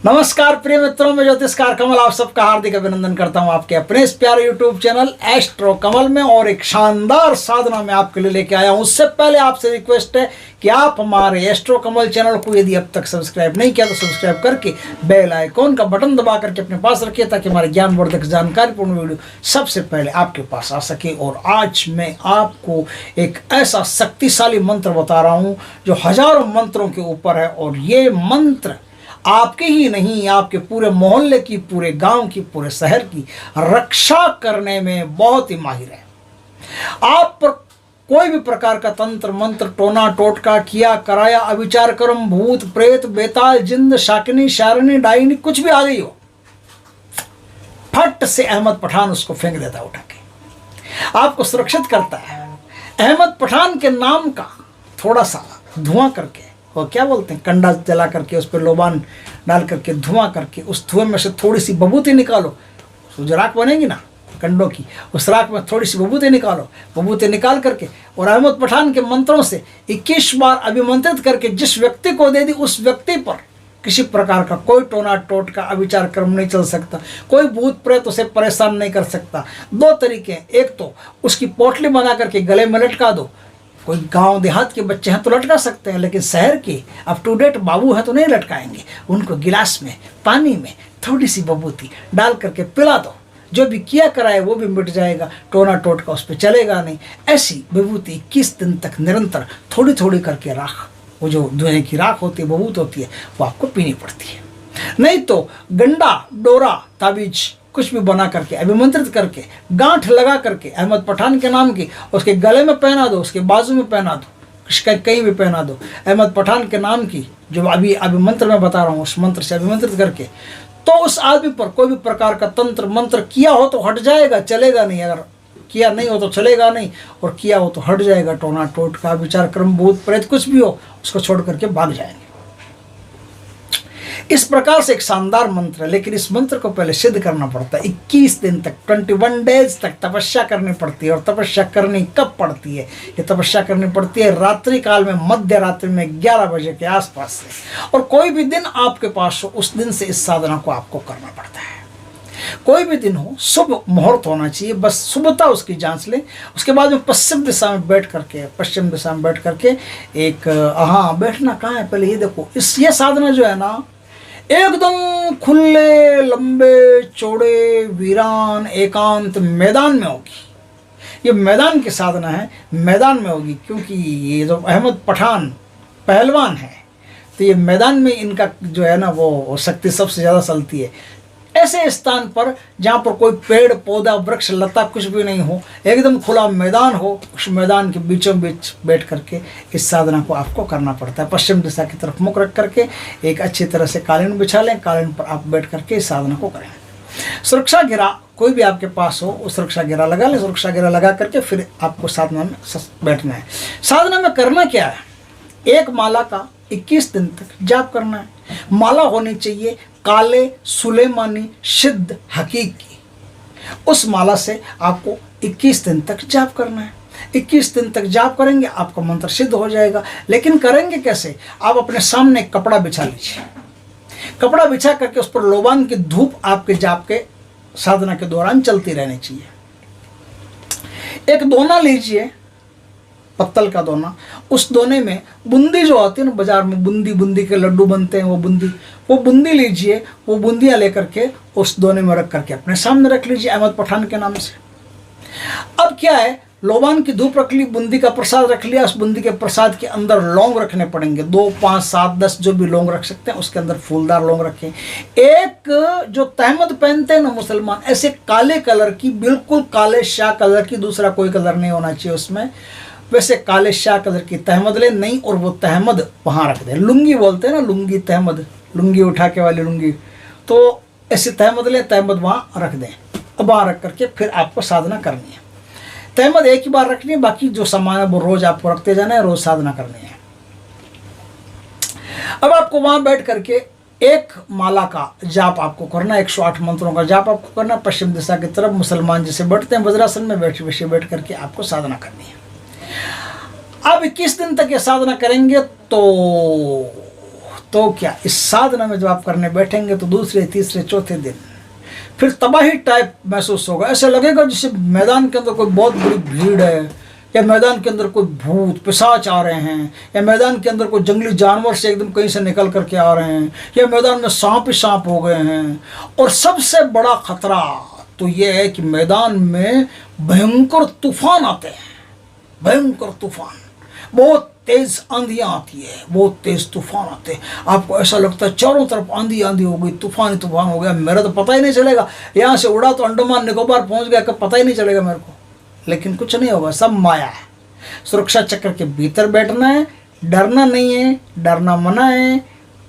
नमस्कार प्रिय मित्रों, मैं ज्योतिषकार कमल आप सबका हार्दिक अभिनंदन करता हूं आपके अपने इस प्यारे यूट्यूब चैनल एस्ट्रो कमल में। और एक शानदार साधना मैं आपके लिए लेके आया हूं। उससे पहले आपसे रिक्वेस्ट है कि आप हमारे एस्ट्रो कमल चैनल को यदि अब तक सब्सक्राइब नहीं किया तो सब्सक्राइब करके बेल आइकॉन का बटन दबा करके अपने पास रखिए, ताकि हमारे ज्ञानवर्धक जानकारीपूर्ण वीडियो सबसे पहले आपके पास आ सके। और आज मैं आपको एक ऐसा शक्तिशाली मंत्र बता रहा हूँ जो हजारों मंत्रों के ऊपर है। और ये मंत्र आपके ही नहीं, आपके पूरे मोहल्ले की, पूरे गांव की, पूरे शहर की रक्षा करने में बहुत ही माहिर है। आप पर कोई भी प्रकार का तंत्र मंत्र, टोना टोटका, किया कराया, अविचार कर्म, भूत प्रेत, बेताल, जिंद, शाकिनी, शारनी, डाइनी कुछ भी आ गई हो, फट से अहमद पठान उसको फेंक देता है उठा के, आपको सुरक्षित करता है। अहमद पठान के नाम का थोड़ा सा धुआं करके, वो क्या बोलते हैं, कंडा जला करके उस पर लोबान डाल करके धुआं करके, उस धुएं में से थोड़ी सी बबूती निकालो, तो जो राख बनेगी ना कंडों की, उस राख में थोड़ी सी बबूती निकालो। बबूती निकाल करके और अहमद पठान के मंत्रों से 21 बार अभिमंत्रित करके जिस व्यक्ति को दे दी, उस व्यक्ति पर किसी प्रकार का कोई टोना टोटका, अविचार कर्म नहीं चल सकता, कोई भूत प्रेत उसे परेशान नहीं कर सकता। दो तरीके हैं, एक तो उसकी पोटली बना करके गले में लटका दो, कोई गांव देहात के बच्चे हैं तो लटका सकते हैं, लेकिन शहर के अप टू डेट बाबू हैं तो नहीं लटकाएंगे। उनको गिलास में पानी में थोड़ी सी बबूती डाल करके पिला दो, जो भी किया कराए वो भी मिट जाएगा, टोना टोटका उस पर चलेगा नहीं। ऐसी विभूति 21 दिन तक निरंतर थोड़ी थोड़ी करके राख, वो जो धुएं की राख होती है, बबूत होती है, वो आपको पीनी पड़ती है। नहीं तो गंडा, डोरा, ताबीज कुछ भी बना करके अभिमंत्रित करके गांठ लगा करके अहमद पठान के नाम की उसके गले में पहना दो, उसके बाजू में पहना दो, कहीं भी पहना दो, अहमद पठान के नाम की जो अभी मंत्र में बता रहा हूँ उस मंत्र से अभिमंत्रित करके, तो उस आदमी पर कोई भी प्रकार का तंत्र मंत्र किया हो तो हट जाएगा, चलेगा नहीं। अगर किया नहीं हो तो चलेगा नहीं, और किया हो तो हट जाएगा। टोना टोटका, विचार क्रम, भूत प्रेत कुछ भी हो, उसको छोड़ करके भाग जाएंगे। इस प्रकार से एक शानदार मंत्र है, लेकिन इस मंत्र को पहले सिद्ध करना पड़ता है। 21 दिन तक, 21 डेज तक तपस्या करनी पड़ती है। और तपस्या करनी कब पड़ती है? ये तपस्या करनी पड़ती है रात्रि काल में, मध्य रात्रि में 11 बजे के आसपास से। और कोई भी दिन आपके पास हो, उस दिन से इस साधना को आपको करना पड़ता है। कोई भी दिन हो, शुभ मुहूर्त होना चाहिए, बस शुभता उसकी जांच लें। उसके बाद में पश्चिम दिशा में बैठ करके एक, हाँ बैठना कहाँ है पहले ये देखो। ये साधना जो है ना, एकदम खुले, लंबे, चौड़े, वीरान, एकांत मैदान में होगी। ये मैदान की साधना है, मैदान में होगी, क्योंकि ये जो अहमद पठान पहलवान है, तो ये मैदान में इनका जो है ना वो शक्ति सबसे ज़्यादा चलती है। ऐसे स्थान पर जहाँ पर कोई पेड़ पौधा वृक्ष लता कुछ भी नहीं हो, एकदम खुला मैदान हो, उस मैदान के बीचों बीच बैठ करके इस साधना को आपको करना पड़ता है। पश्चिम दिशा की तरफ मुख रख करके एक अच्छी तरह से कालीन बिछा लें, कालीन पर आप बैठ करके इस साधना को करें। सुरक्षा घेरा कोई भी आपके पास हो, वो सुरक्षा घेरा लगा लें। सुरक्षा घेरा लगा करके फिर आपको साधना में बैठना है। साधना में करना क्या है? एक माला का 21 दिन तक जाप करना है। माला होनी चाहिए काले सुलेमानी सिद्ध हकीकी। उस माला से आपको 21 दिन तक जाप करना है। 21 दिन तक जाप करेंगे, आपका मंत्र सिद्ध हो जाएगा। लेकिन करेंगे कैसे? आप अपने सामने एक कपड़ा बिछा लीजिए। कपड़ा बिछा करके उस पर लोबान की धूप आपके जाप के साधना के दौरान चलती रहनी चाहिए। एक दोना लीजिए, पत्तल का दोना। उस दोने में बूंदी जो आती है ना, बाजार में बूंदी के लड्डू बनते हैं, वो बूंदी लीजिए। वो बूंदियाँ लेकर के उस दोने में रख करके अपने सामने रख लीजिए अहमद पठान के नाम से। अब क्या है, लोबान की धूप रख ली, बूंदी का प्रसाद रख लिया। उस बूंदी के प्रसाद के अंदर लौंग रखने पड़ेंगे, 2, 5, 7, 10 जो भी लौंग रख सकते हैं, उसके अंदर फूलदार लौंग रखें। एक जो तहमद पहनते हैं ना मुसलमान, ऐसे काले कलर की, बिल्कुल काले शाह कलर की, दूसरा कोई कलर नहीं होना चाहिए उसमें, वैसे काले शाह कलर की तहमद ले नहीं, और वो तहमद वहाँ रख दें। लुंगी बोलते हैं ना, लुंगी तहमद, लुंगी उठा के वाली लुंगी, तो ऐसे तहमद ले, तहमद वहाँ रख दें। अब वहाँ रख करके फिर आपको साधना करनी है। तहमद एक ही बार रखनी है, बाकी जो सामान है वो रोज आपको रखते जाना है, रोज साधना करनी है। अब आपको वहाँ बैठ करके एक माला का जाप आपको करना, 108 मंत्रों का जाप आपको करना। पश्चिम दिशा की तरफ मुसलमान जैसे बैठते हैं वज्रासन में, वैसे बैठ करके आपको साधना करनी है। आप 21 दिन तक ये साधना करेंगे तो तो क्या इस साधना में जब आप करने बैठेंगे तो दूसरे तीसरे चौथे दिन फिर तबाही टाइप महसूस होगा। ऐसा लगेगा जैसे मैदान के अंदर कोई बहुत बड़ी भीड़ है, या मैदान के अंदर कोई भूत पिशाच आ रहे हैं, या मैदान के अंदर कोई जंगली जानवर से एकदम कहीं से निकल करके आ रहे हैं, या मैदान में सांप ही सांप हो गए हैं। और सबसे बड़ा खतरा तो ये है कि मैदान में भयंकर तूफान आते हैं, भयंकर तूफान, बहुत तेज आंधियाँ आती है, बहुत तेज तूफान आते हैं। आपको ऐसा लगता है चारों तरफ आंधी आंधी हो गई, तूफान ही तूफान हो गया, मेरा तो पता ही नहीं चलेगा, यहाँ से उड़ा तो अंडमान निकोबार पहुँच गया, कब पता ही नहीं चलेगा मेरे को। लेकिन कुछ नहीं होगा, सब माया है। सुरक्षा चक्र के भीतर बैठना है, डरना नहीं है, डरना मना है।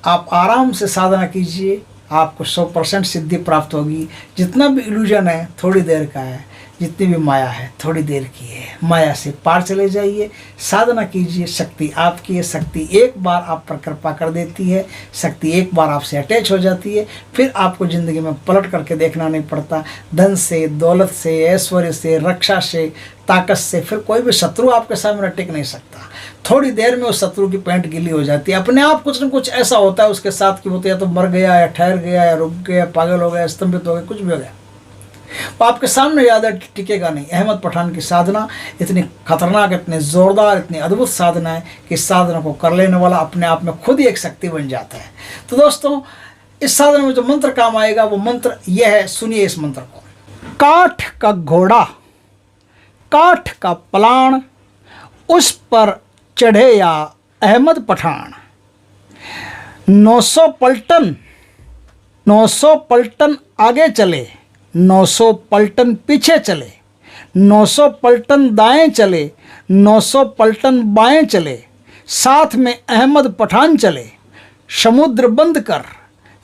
आप आराम से साधना कीजिए, आपको 100% सिद्धि प्राप्त होगी। जितना भी इल्यूजन है थोड़ी देर का है, जितनी भी माया है थोड़ी देर की है। माया से पार चले जाइए, साधना कीजिए, शक्ति आपकी है। शक्ति एक बार आप पर कृपा कर देती है, शक्ति एक बार आपसे अटैच हो जाती है, फिर आपको ज़िंदगी में पलट करके देखना नहीं पड़ता। धन से, दौलत से, ऐश्वर्य से, रक्षा से, ताकत से फिर कोई भी शत्रु आपके सामने टिक नहीं सकता। थोड़ी देर में उस शत्रु की पैंट गीली हो जाती है। अपने आप कुछ न कुछ ऐसा होता है उसके साथ कि वो तो या तो मर गया, या ठहर गया, या रुक गया, पागल हो गया, स्तंभित हो गया, कुछ भी हो गया, वो आपके सामने ज़्यादा टिकेगा नहीं। अहमद पठान की साधना इतनी खतरनाक, इतनी ज़ोरदार, इतनी अद्भुत साधना है कि इस साधना को कर लेने वाला अपने आप में खुद ही एक शक्ति बन जाता है। तो दोस्तों, इस साधना में जो मंत्र काम आएगा वो मंत्र यह है, सुनिए इस मंत्र को। काठ का घोड़ा, काठ का पलाण, उस पर चढ़े या अहमद पठान। 900 पलटन, 900 पलटन आगे चले, 900 पलटन पीछे चले, 900 पलटन दाएं चले, 900 पलटन बाएं चले, साथ में अहमद पठान चले। समुद्र बंद कर,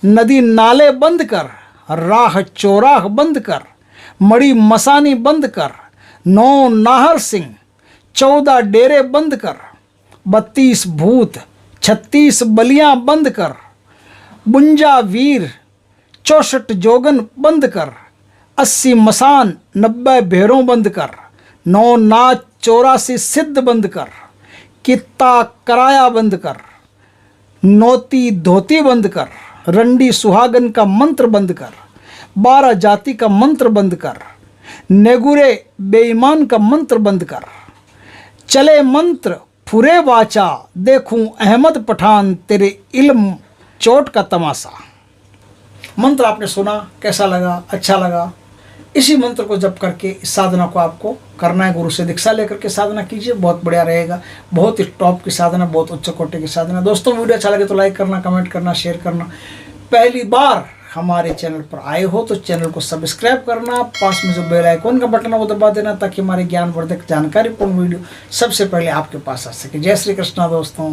नदी नाले बंद कर, राह चौराह बंद कर, मड़ी मसानी बंद कर, 9 नाहर सिंह, 14 डेरे बंद कर, 32 भूत, 36 बलियां बंद कर, 52 वीर, 64 जोगन बंद कर, 80 मसान, 90 भेरों बंद कर, 9 नाच, 84 सिद्ध बंद कर, कित्ता कराया बंद कर, नौती धोती बंद कर, रंडी सुहागन का मंत्र बंद कर, 12 जाति का मंत्र बंद कर, नेगुरे बेईमान का मंत्र बंद कर। चले मंत्र फुरे वाचा, देखूं अहमद पठान तेरे इल्म चोट का तमाशा। मंत्र आपने सुना, कैसा लगा, अच्छा लगा? इसी मंत्र को जप करके इस साधना को आपको करना है। गुरु से दीक्षा लेकर के साधना कीजिए, बहुत बढ़िया रहेगा। बहुत ही टॉप की साधना, बहुत उच्च कोटि की साधना। दोस्तों, वीडियो अच्छा लगे तो लाइक करना, कमेंट करना, शेयर करना। पहली बार हमारे चैनल पर आए हो तो चैनल को सब्सक्राइब करना, पास में जो बेल आइकॉन का बटन है वो दबा देना, ताकि हमारे ज्ञानवर्धक जानकारीपूर्ण वीडियो सबसे पहले आपके पास आ सके। जय श्री कृष्णा दोस्तों।